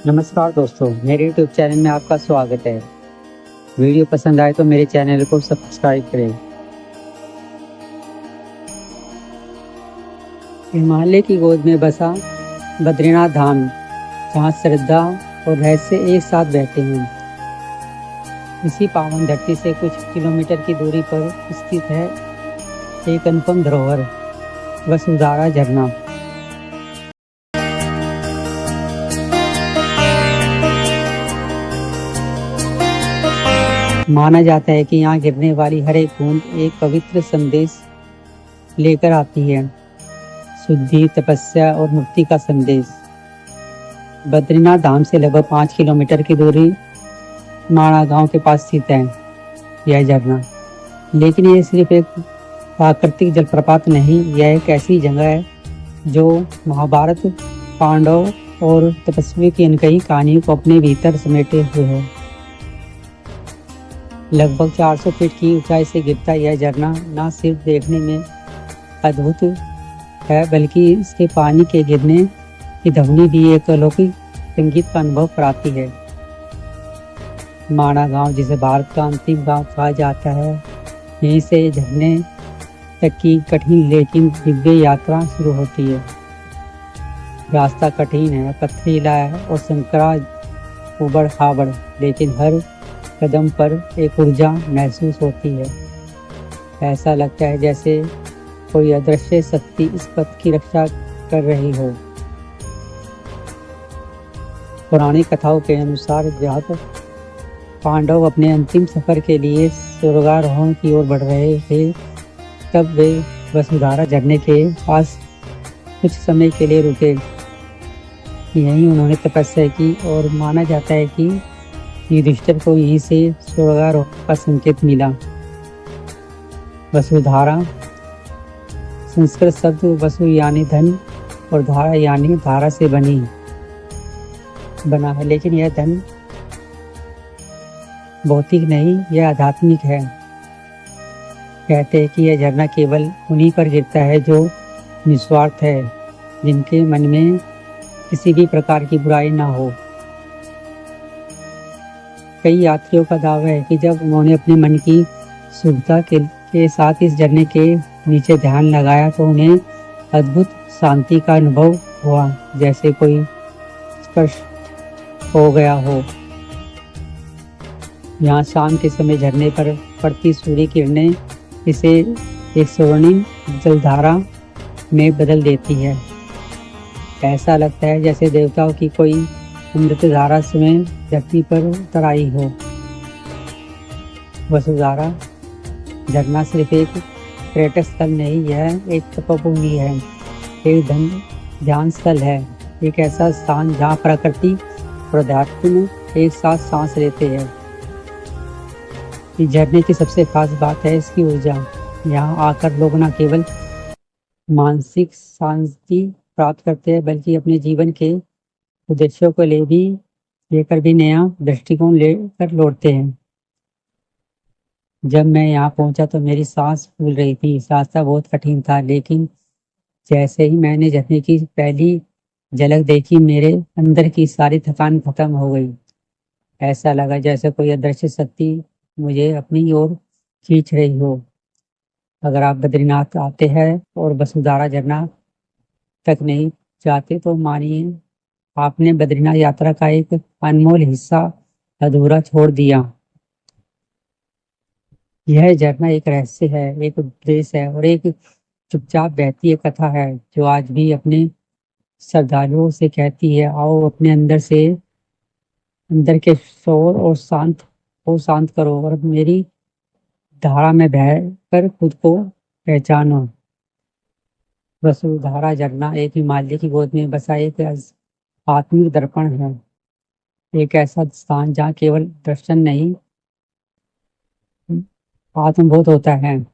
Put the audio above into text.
नमस्कार दोस्तों, मेरे YouTube चैनल में आपका स्वागत है। वीडियो पसंद आए तो मेरे चैनल को सब्सक्राइब करें। हिमालय की गोद में बसा बद्रीनाथ धाम, जहाँ श्रद्धा और रहस्य एक साथ बहते हैं। इसी पावन धरती से कुछ किलोमीटर की दूरी पर स्थित है एक अनुपम धरोहर, वसुधारा झरना। माना जाता है कि यहाँ गिरने वाली हर एक बूंद एक पवित्र संदेश लेकर आती है, शुद्धि, तपस्या और मुक्ति का संदेश। बद्रीनाथ धाम से लगभग 5 किलोमीटर की दूरी माणा गांव के पास स्थित है यह झरना। लेकिन ये सिर्फ एक प्राकृतिक जलप्रपात नहीं, यह एक ऐसी जगह है जो महाभारत, पांडव और तपस्वी की अनकही कहानियों को अपने भीतर समेटे हुए है। लगभग 400 फीट की ऊंचाई से गिरता यह झरना न सिर्फ देखने में अद्भुत है, बल्कि इसके पानी के गिरने की ध्वनि भी एक अलौकिक संगीत का अनुभव कराती है। माणा गांव, जिसे भारत का अंतिम गांव कहा जाता है, यहीं से झरने तक की कठिन लेकिन दिव्य यात्रा शुरू होती है। रास्ता कठिन है, पथरीला है और संकरा उबड़ खाबड़, लेकिन हर कदम पर एक ऊर्जा महसूस होती है। ऐसा लगता है जैसे कोई अदृश्य शक्ति इस पथ की रक्षा कर रही हो। पुरानी कथाओं के अनुसार जब पांडव अपने अंतिम सफर के लिए स्वर्गारोहण की ओर बढ़ रहे थे, तब वे वसुधारा झरने के पास कुछ समय के लिए रुके। यहीं उन्होंने तपस्या की और माना जाता है कि युधिष्ठिर को यहीं से स्वर्गारोहण का संकेत मिला। वसुधारा संस्कृत शब्द वसु यानी धन और धारा यानी धारा से बना है, लेकिन यह धन भौतिक नहीं, यह आध्यात्मिक है। कहते हैं कि यह झरना केवल उन्हीं पर गिरता है जो निस्वार्थ है, जिनके मन में किसी भी प्रकार की बुराई ना हो। कई यात्रियों का दावा है कि जब उन्होंने अपने मन की शुद्धता के साथ इस झरने के नीचे ध्यान लगाया तो उन्हें अद्भुत शांति का अनुभव हुआ, जैसे कोई स्पर्श हो गया हो। यहाँ शाम के समय झरने पर पड़ती सूर्य किरणें इसे एक स्वर्णिम जलधारा में बदल देती है। ऐसा लगता है जैसे देवताओं की कोई अमृत धारा स्वयं धरती पर उतर आई हो। वसुधारा झरना सिर्फ एक पर्यटक स्थल नहीं, यह एक तपोभूमि है, एक ध्यान स्थल है, एक ऐसा स्थान जहाँ प्रकृति और अध्यात्म एक साथ सांस लेते हैं। इस झरने की सबसे खास बात है इसकी ऊर्जा। यहाँ आकर लोग न केवल मानसिक शांति प्राप्त करते हैं, बल्कि अपने जीवन के उद्देश्यों को लेकर भी नया दृष्टिकोण लेकर लौटते हैं। जब मैं यहाँ पहुंचा तो मेरी सांस फूल रही थी। रास्ता बहुत कठिन था, लेकिन जैसे ही मैंने झरने की पहली झलक देखी, मेरे अंदर की सारी थकान खत्म हो गई। ऐसा लगा जैसे कोई अदृश्य शक्ति मुझे अपनी ओर खींच रही हो। अगर आप बद्रीनाथ आते हैं और वसुधारा झरना तक नहीं जाते तो मानिए आपने बद्रीनाथ यात्रा का एक अनमोल हिस्सा अधूरा छोड़ दिया। यह झरना एक रहस्य है, एक उपदेश है और एक चुपचाप बहती एक कथा है जो आज भी अपने श्रद्धालुओं से कहती है, आओ अपने अंदर के शोर और शांत करो और मेरी धारा में बहकर खुद को पहचानो। वसुधारा झरना एक हिमालय की गोद में बसा एक आत्मिक दर्पण है, एक ऐसा स्थान जहाँ केवल दर्शन नहीं, आत्मबोध होता है।